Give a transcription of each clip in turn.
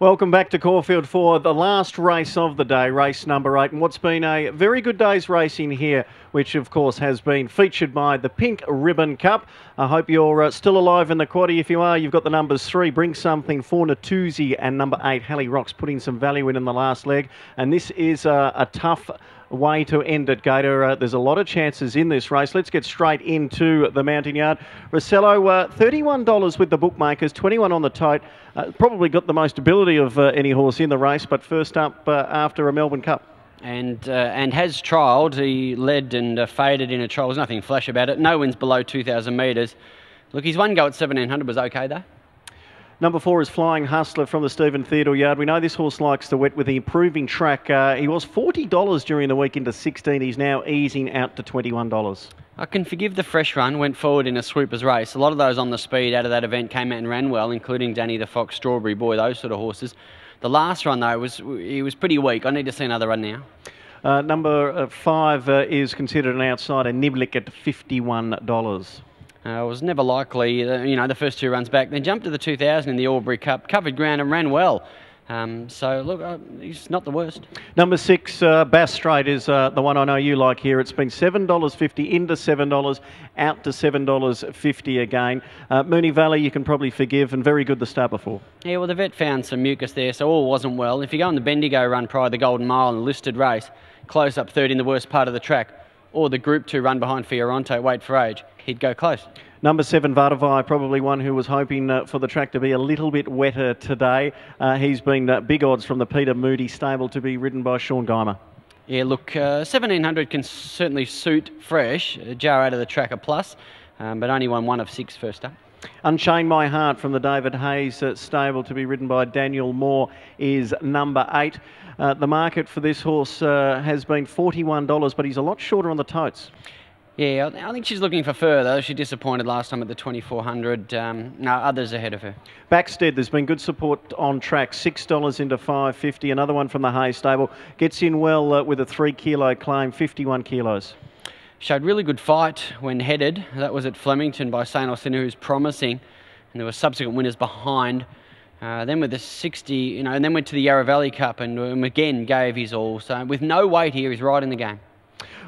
Welcome back to Caulfield for the last race of the day, race number 8, and what's been a very good day's racing here, which of course has been featured by the Pink Ribbon Cup. I hope you're still alive in the quaddie. If you are, you've got the numbers 3, Bring Something, 4, Natuzzi, and number 8, Hallie Rocks, putting some value in the last leg, and this is a tough way to end it, Gator. There's a lot of chances in this race. Let's get straight into the mountain yard. Rossello, $31 with the bookmakers, 21 on the tote. Probably got the most ability of any horse in the race, but first up after a Melbourne Cup. And has trialled. He led and faded in a trial. There's nothing flash about it. No wins below 2,000 metres. Look, his one go at 1,700 was okay though. Number 4 is Flying Hustler from the Stephen Theodore yard. We know this horse likes the wet with the improving track. He was $40 during the week into 16. He's now easing out to $21. I can forgive the fresh run, went forward in a sweepers race. A lot of those on the speed out of that event came out and ran well, including Danny the Fox, Strawberry Boy, those sort of horses. The last run though, he was pretty weak. I need to see another run now. Number 5 is considered an outsider, Niblick at $51. It was never likely, the first 2 runs back. Then jumped to the 2000 in the Albury Cup, covered ground and ran well. So, look, he's not the worst. Number 6, Bass Strait, is the one I know you like here. It's been $7.50 into $7, out to $7.50 again. Moonee Valley you can probably forgive, and very good the start before. Yeah, well, the vet found some mucus there, so all wasn't well. If you go on the Bendigo run prior to the Golden Mile in a listed race, close up third in the worst part of the track, or the Group 2 run behind Fioronte, Wait for Age, he'd go close. Number 7, Vardavai, probably one who was hoping for the track to be a little bit wetter today. He's been big odds from the Peter Moody stable to be ridden by Sean Geimer. Yeah, look, 1,700 can certainly suit fresh. Jar out of the track a plus, but only won 1 of 6 first up. Unchain My Heart from the David Hayes stable to be ridden by Daniel Moore is number 8. The market for this horse has been $41, but he's a lot shorter on the totes. Yeah, I think she's looking for further. She disappointed last time at the 2,400. No, others ahead of her. Backstead, there's been good support on track. $6 into $5.50. Another one from the Hayes stable. Gets in well with a 3 kilo claim, 51 kilos. Showed really good fight when headed. That was at Flemington by St. Austin, who's promising. And there were subsequent winners behind. Then with the 60, and then went to the Yarra Valley Cup and again gave his all. So with no weight here, he's right in the game.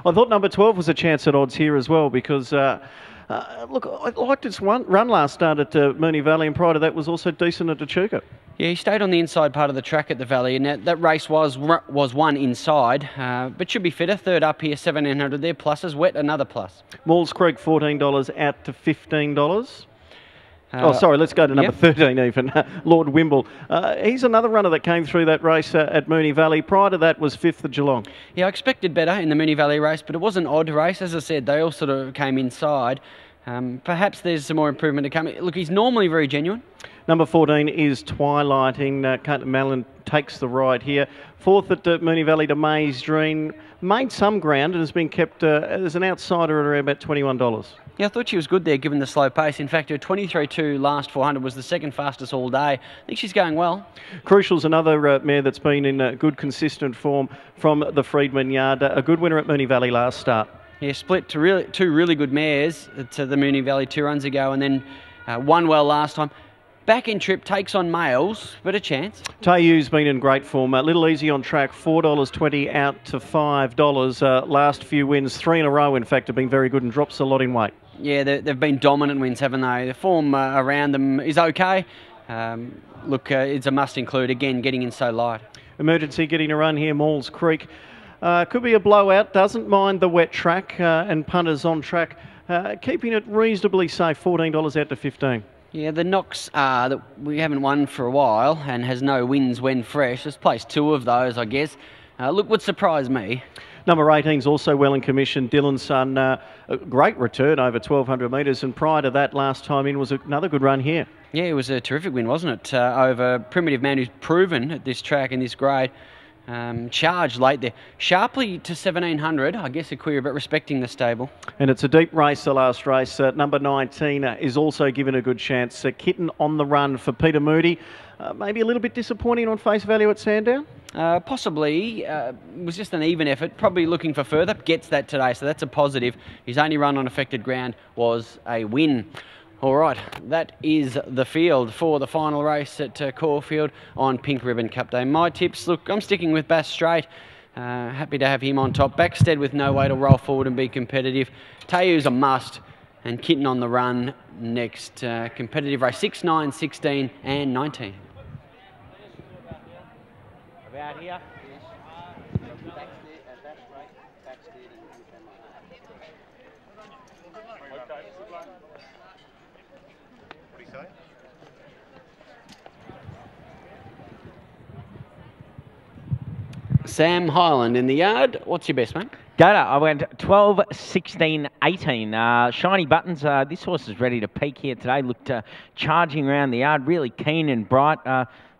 I thought number 12 was a chance at odds here as well because, look, I liked its run last start at Moonee Valley, and prior to that was also decent at Echuca. Yeah, he stayed on the inside part of the track at the Valley, and that race was won inside, but should be fitter. Third up here, 1,700 there, pluses, wet, another plus. Mauls Creek, $14 out to $15. Sorry, let's go to number 13 even, Lord Wimble. He's another runner that came through that race at Moonee Valley. Prior to that was 5th at Geelong. Yeah, I expected better in the Moonee Valley race, but it was an odd race. As I said, they all sort of came inside. Perhaps there's some more improvement to come. Look, he's normally very genuine. Number 14 is Twilighting. Kitten Mallon takes the ride here. 4th at Moonee Valley to Maze Dream. Made some ground and has been kept as an outsider at around about $21. Yeah, I thought she was good there given the slow pace. In fact, her 23.2 last 400 was the second fastest all day. I think she's going well. Crucial's another mare that's been in good, consistent form from the Freedman yard. A good winner at Moonee Valley last start. Yeah, split to two really good mares to the Moonee Valley 2 runs ago and then won well last time. Back in trip, takes on males, but a chance. Tayu's been in great form. A little easy on track, $4.20 out to $5. Last few wins, 3 in a row, in fact, have been very good and drops a lot in weight. Yeah, they've been dominant wins, haven't they? The form around them is okay. Look, it's a must include, again, getting in so light. Emergency getting a run here, Mauls Creek. Could be a blowout, doesn't mind the wet track and punters on track. Keeping it reasonably safe, $14 out to $15. Yeah, the knocks are that we haven't won for a while and has no wins when fresh. Let's place 2 of those, I guess. Look, would surprise me. Number 18 is also well in commission. Dylan's Son, a great return over 1,200 metres, and prior to that, last time in was another good run here. Yeah, it was a terrific win, wasn't it? Over Primitive Man, who's proven at this track in this grade. Charged late there. Sharply to 1,700. I guess a query about respecting the stable. And it's a deep race, the last race. Number 19 is also given a good chance. Kitten on the run for Peter Moody. Maybe a little bit disappointing on face value at Sandown? Possibly. It was just an even effort. Probably looking for further. Gets that today, so that's a positive. His only run on affected ground was a win. All right, that is the field for the final race at Caulfield on Pink Ribbon Cup Day. My tips, look, I'm sticking with Bass Straight. Happy to have him on top. Backstead with no way to roll forward and be competitive. Tayu's a must. And Kitten on the run next. Competitive race 6, 9, 16 and 19. About here. Sam Highland in the yard. What's your best, mate? Gator, I went 12, 16, 18. Shiny Buttons, this horse is ready to peak here today. Looked charging around the yard, really keen and bright.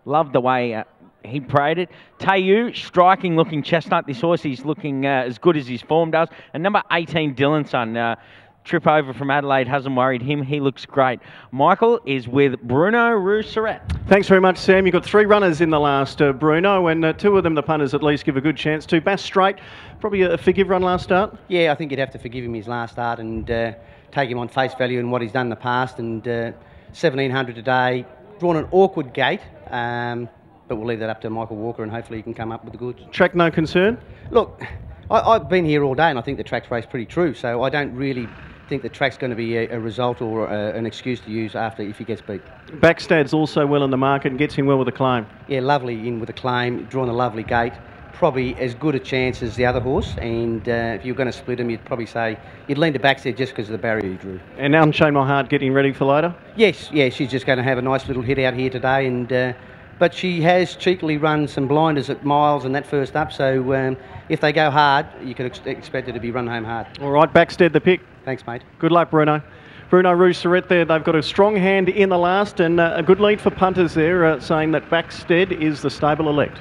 Loved the way he paraded. Tayu, striking looking chestnut. This horse is looking as good as his form does. And number 18, Dylanson. Trip over from Adelaide hasn't worried him. He looks great. Michael is with Bruno Rousserat. Thanks very much, Sam. You've got 3 runners in the last, Bruno, and 2 of them the punters at least give a good chance to. Bass Straight, probably a forgive run last start? Yeah, I think you'd have to forgive him his last start and take him on face value and what he's done in the past. And 1,700 today, drawn an awkward gate, but we'll leave that up to Michael Walker and hopefully he can come up with the goods. Track no concern? Look, I've been here all day and I think the track's raced pretty true, so I don't really think the track's going to be a result or an excuse to use after if he gets beat. Backstad's also well in the market and gets in well with a claim. Yeah, lovely in with a claim, drawn a lovely gate. Probably as good a chance as the other horse, and if you're going to split him, you'd probably say you'd lean to Backstead just because of the barrier he drew. And now Unchain My Heart getting ready for later? Yes, yeah, she's just going to have a nice little hit out here today, and but she has cheekily run some blinders at miles and that first up, so if they go hard, you can expect her to be run home hard. All right, Backstead the pick. Thanks, mate. Good luck, Bruno. Bruno Rousserat there, they've got a strong hand in the last and a good lead for punters there, saying that Backstead is the stable elect.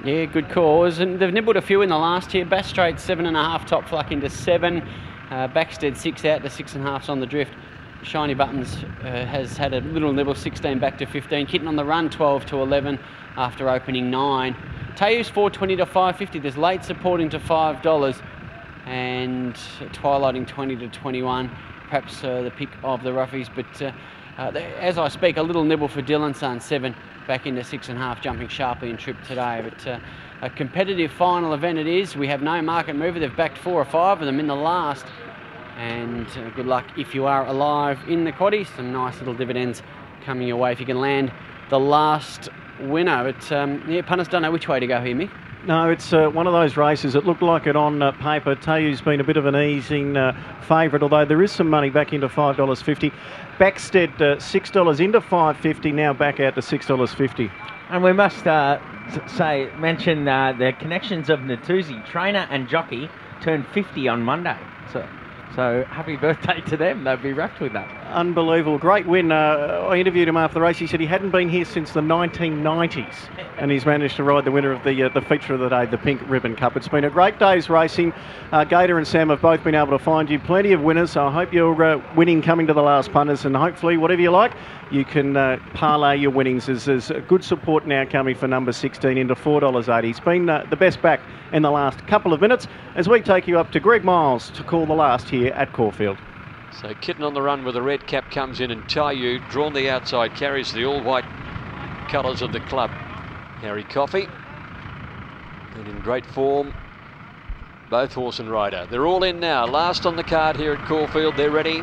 Yeah, good cause. And they've nibbled a few in the last here. Bass Straight 7.5, Top Fluck into 7. Backstead 6 out to 6.5 on the drift. Shiny Buttons has had a little nibble, 16 back to 15. Kitten on the run, 12 to 11 after opening 9. Tayu's 4.20 to 5.50. There's late supporting to $5 and twilighting 20 to 21. Perhaps the pick of the roughies, but as I speak, a little nibble for Dylanson, 7 back into 6.5, jumping sharply in trip today. But a competitive final event it is. We have no market mover. They've backed 4 or 5 of them in the last. And good luck if you are alive in the quaddie. Some nice little dividends coming your way if you can land the last winner. But yeah, punters don't know which way to go here, Mick. No, it's one of those races. It looked like it on paper. Tayu's been a bit of an easing favourite, although there is some money back into $5.50. Backstead $6 into $5.50, now back out to $6.50. And we must mention the connections of Natuzi. Trainer and jockey turned 50 on Monday. So happy birthday to them. They'll be wrapped with that. Unbelievable. Great win. I interviewed him after the race. He said he hadn't been here since the 1990s and he's managed to ride the winner of the feature of the day, the Pink Ribbon Cup. It's been a great day's racing. Gator and Sam have both been able to find you plenty of winners, so I hope you're winning coming to the last punters, and hopefully whatever you like, you can parlay your winnings. There's good support now coming for number 16 into $4.80. He's been the best back in the last couple of minutes as we take you up to Greg Miles to call the last here at Caulfield. So Kitten on the run with a red cap comes in, and Tayu, drawn the outside, carries the all-white colours of the club. Harry Coffey, and in great form, both horse and rider. They're all in now. Last on the card here at Caulfield. They're ready.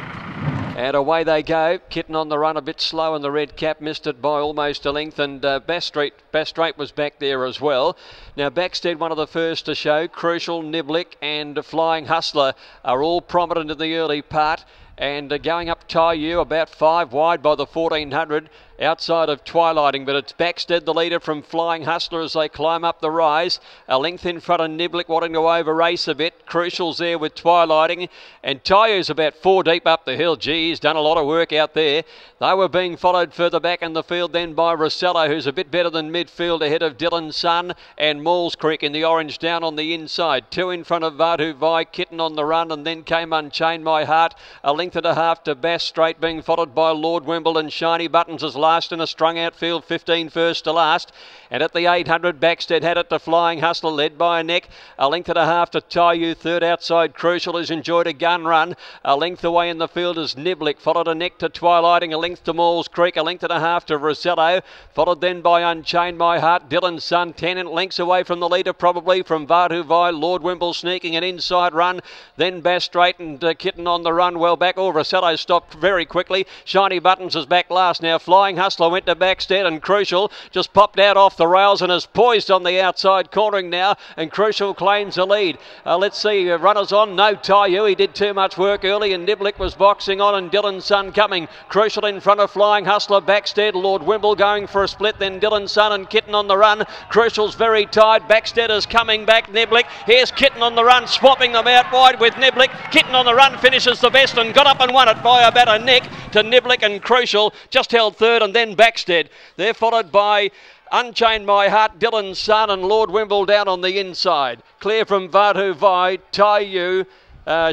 And away they go. Kitten on the run, a bit slow, and the red cap missed it by almost a length. And Bass Straight was back there as well. Now Backstead, one of the first to show. Crucial, Niblick and Flying Hustler are all prominent in the early part. And going up Tayu, about 5 wide by the 1400, outside of Twilighting, but it's Backstead the leader from Flying Hustler as they climb up the rise. A length in front of Niblick, wanting to over race a bit. Crucial's there with Twilighting, and Tayu's about 4 deep up the hill. Gee, he's done a lot of work out there. They were being followed further back in the field then by Rossello, who's a bit better than midfield, ahead of Dylan Sun and Mauls Creek in the orange down on the inside. 2 in front of Vadu Vi, Kitten on the run, and then came Unchain My Heart. A length and a half to Bass Straight, being followed by Lord Wimbledon. Shiny Buttons has last in a strung out field, 15 first to last. And at the 800, Backstead had it to Flying Hustler, led by a neck. A length and a half to Taiyu, third outside Crucial, who's enjoyed a gun run. A length away in the field is Niblick, followed a neck to Twilighting, a length to Mauls Creek, a length and a half to Rosello, followed then by Unchained My Heart, Dylan's Son, 10 lengths away from the leader, probably from Vatu Vai, Lord Wimble sneaking an inside run, then Bass Straight and Kitten on the run, well back. Oh, Rosello stopped very quickly. Shiny Buttons is back last now. Flying Hustler went to Backstead, and Crucial just popped out off the rails and is poised on the outside, cornering now, and Crucial claims the lead. Let's see, runners on. No Taiyu, he did too much work early, and Niblick was boxing on, and Dylan's Son coming. Crucial in front of Flying Hustler, Backstead, Lord Wimble going for a split, then Dylan's Son and Kitten on the run. Crucial's very tight. Backstead is coming back. Niblick, here's Kitten on the run, swapping them out wide with Niblick. Kitten on the run finishes the best and got up and won it by about a neck to Niblick, and Crucial just held third, and then Backstead. They're followed by Unchained My Heart, Dylan's Son and Lord Wimble down on the inside. Clear from Vatu Vai, Taiyu,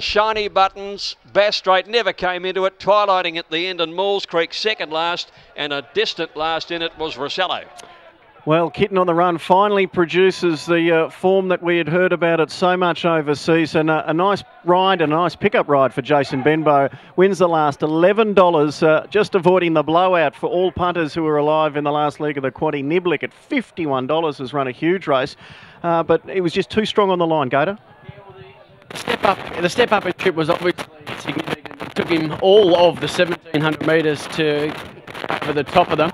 Shiny Buttons, Bass Straight never came into it, Twilighting at the end, and Mauls Creek second last, and a distant last in it was Rosello. Well, Kitten on the run finally produces the form that we had heard about it so much overseas, and a nice ride, a nice pickup ride for Jason Benbow. Wins the last $11, just avoiding the blowout for all punters who were alive in the last leg of the quaddie. Niblick at $51 has run a huge race, but it was just too strong on the line, Gator. The step up in trip was obviously significant. It took him all of the 1,700 metres to over the top of them.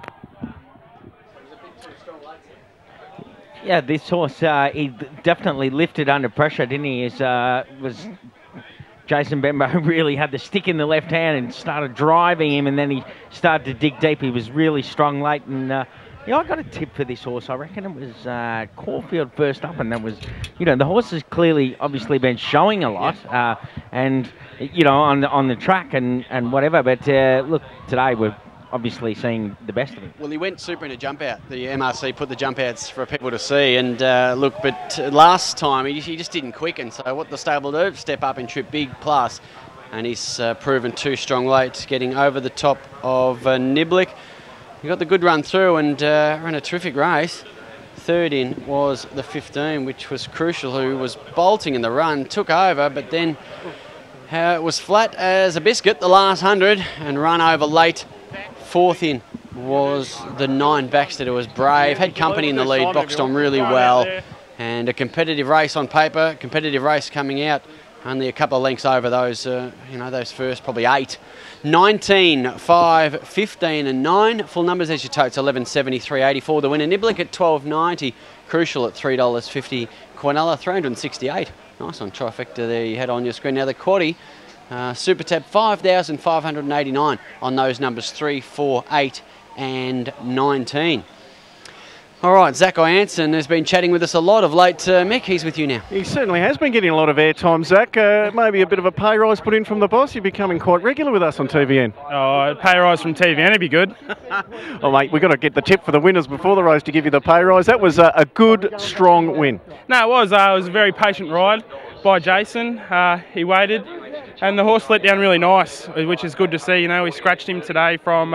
Yeah, this horse, he definitely lifted under pressure, didn't he? Was Jason Benbow really had the stick in the left hand and started driving him, and then he started to dig deep. He was really strong late, and yeah, I got a tip for this horse. I reckon it was Caulfield first up, and that was, the horse has clearly, obviously been showing a lot, and on the track and whatever. But look, today we're obviously seeing the best of him. Well, he went super into jump out. The MRC put the jump outs for people to see, and look, but last time he just didn't quicken. So what the stable do? Step up in trip, big plus, and he's proven too strong late, getting over the top of Niblick. He got the good run through and ran a terrific race. Third in was the 15, which was Crucial, who was bolting in the run, took over, but then it was flat as a biscuit the last 100 and run over late. Fourth in was the 9 Backstead, who was brave, had company in the lead, boxed on really well, and a competitive race on paper, competitive race coming out, only a couple of lengths over those, those first probably 8. 19, 5, 15 and 9. Full numbers as your totes, 11.73.84. The winner, Niblick at $12.90, Crucial at $3.50, Quinella $368. Nice on trifecta there you had on your screen. Now the quaddie, Super Tab 5,589 on those numbers 3, 4, 8 and 19. All right, Zach Ianson has been chatting with us a lot of late. Mick, he's with you now. He certainly has been getting a lot of airtime, Zach. Maybe a bit of a pay rise put in from the boss. You're becoming quite regular with us on TVN. Oh, a pay rise from TVN would be good. Well, mate, we've got to get the tip for the winners before the race to give you the pay rise. That was a good, strong win. No, it was. It was a very patient ride by Jason. He waited, and the horse let down really nice, which is good to see. We scratched him today from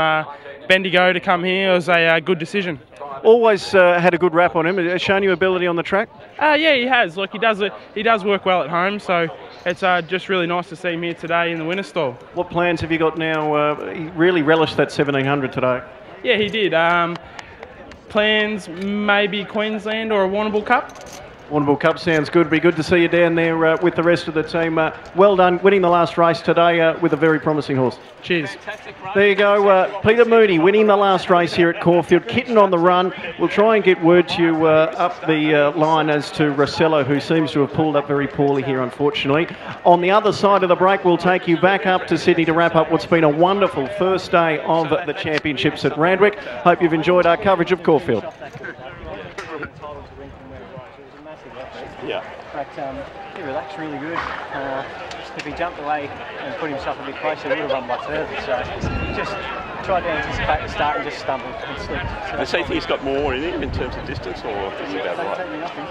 Bendigo to come here. It was a good decision. Always had a good rap on him. Has shown you ability on the track? Yeah, he has. Look, he does work well at home, so it's just really nice to see him here today in the winner's stall. What plans have you got now? He really relished that 1,700 today. Yeah, he did. Plans maybe Queensland or a Warrnambool Cup. Warrnambool Cup sounds good. Be good to see you down there with the rest of the team. Well done winning the last race today with a very promising horse. Cheers. There you go. Peter Mooney winning the last race here at Caulfield. Kitten on the run. We'll try and get word to you up the line as to Rosello, who seems to have pulled up very poorly here, unfortunately. On the other side of the break, we'll take you back up to Sydney to wrap up what's been a wonderful first day of the championships at Randwick. Hope you've enjoyed our coverage of Caulfield. Yeah. But he relaxed really good. If he jumped away and put himself a bit closer, he would have run by further. So he just tried to anticipate the start and just stumbled and slipped. So does he think he's got more in him in terms of distance, or is he about right? Don't take me nothing.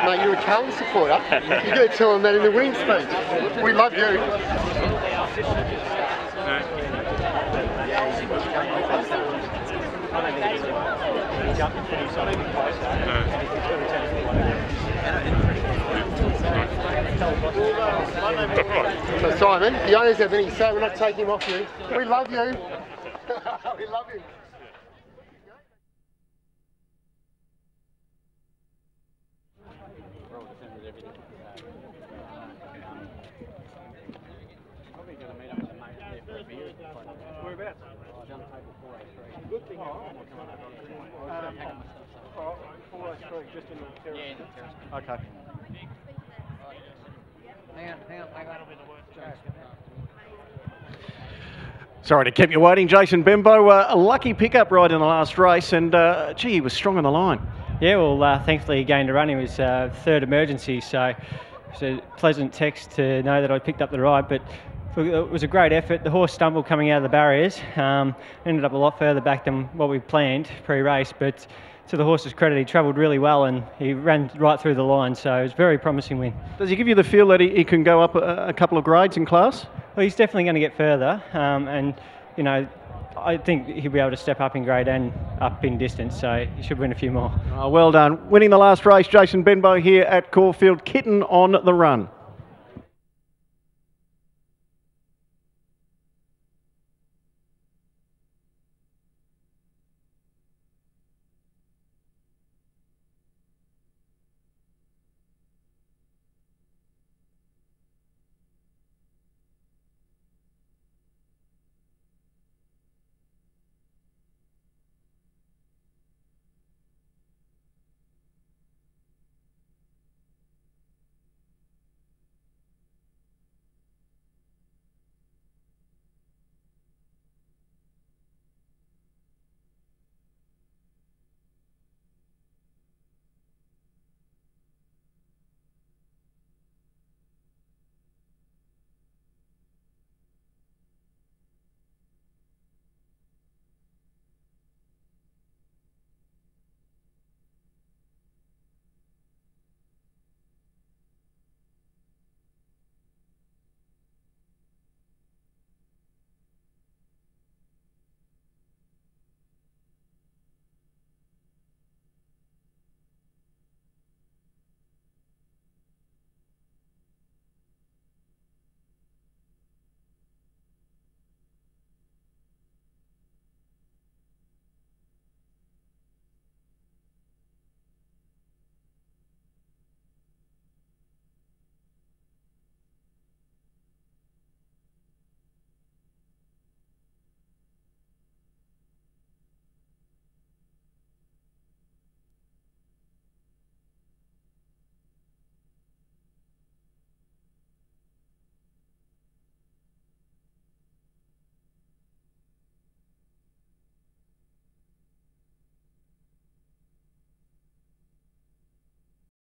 Mate, you're a Carlton supporter. You got to tell him that in the winning speech. We love you. jump and put himself a bit closer. And if he's got to turn a bit like So Simon, the owners have any say, we're not taking him off you. We love you. We love him. Okay. Sorry to keep you waiting, Jason Bembo. A lucky pickup right in the last race, and gee, he was strong on the line. Yeah, well, thankfully he gained a run. He was third emergency, so it's a pleasant text to know that I picked up the ride. But it was a great effort. The horse stumbled coming out of the barriers. Ended up a lot further back than what we planned pre-race, but to the horse's credit, he travelled really well and he ran right through the line, so it was a very promising win. Does he give you the feel that he can go up a couple of grades in class? Well, he's definitely going to get further, and you know, I think he'll be able to step up in grade and up in distance, so he should win a few more. Well done. Winning the last race, Jason Benbow here at Caulfield. Kitten on the run.